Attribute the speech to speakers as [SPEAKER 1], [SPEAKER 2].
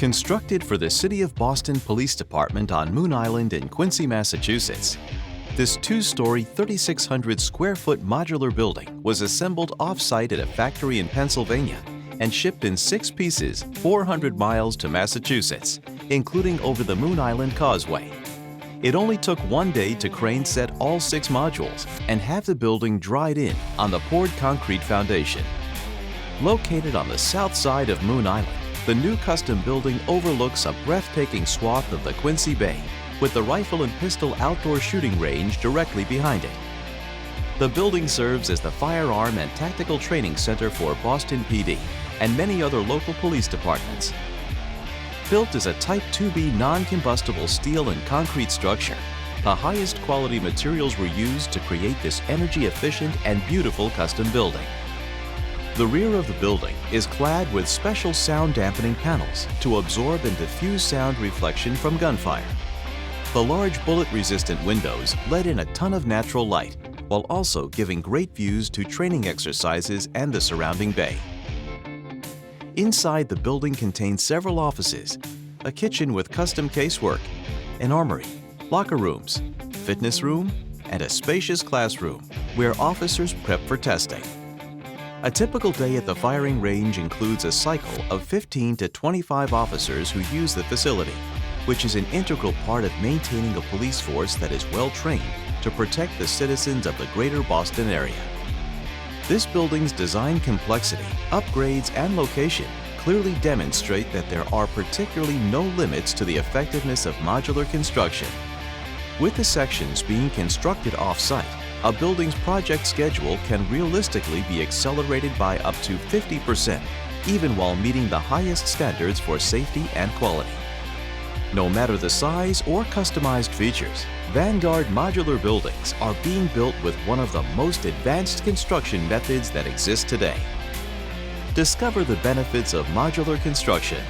[SPEAKER 1] Constructed for the City of Boston Police Department on Moon Island in Quincy, Massachusetts, this two-story, 3,600-square-foot modular building was assembled off-site at a factory in Pennsylvania and shipped in 6 pieces 400 miles to Massachusetts, including over the Moon Island Causeway. It only took 1 day to crane set all 6 modules and have the building dried in on the poured concrete foundation. Located on the south side of Moon Island, the new custom building overlooks a breathtaking swath of the Quincy Bay, with the rifle and pistol outdoor shooting range directly behind it. The building serves as the firearm and tactical training center for Boston PD and many other local police departments. Built as a Type 2B non-combustible steel and concrete structure, the highest quality materials were used to create this energy-efficient and beautiful custom building. The rear of the building is clad with special sound dampening panels to absorb and diffuse sound reflection from gunfire. The large bullet-resistant windows let in a ton of natural light, while also giving great views to training exercises and the surrounding bay. Inside the building contains several offices, a kitchen with custom casework, an armory, locker rooms, fitness room, and a spacious classroom where officers prep for testing. A typical day at the firing range includes a cycle of 15 to 25 officers who use the facility, which is an integral part of maintaining a police force that is well-trained to protect the citizens of the greater Boston area. This building's design complexity, upgrades, and location clearly demonstrate that there are particularly no limits to the effectiveness of modular construction. With the sections being constructed off-site, a building's project schedule can realistically be accelerated by up to 50%, even while meeting the highest standards for safety and quality. No matter the size or customized features, Vanguard modular buildings are being built with one of the most advanced construction methods that exist today. Discover the benefits of modular construction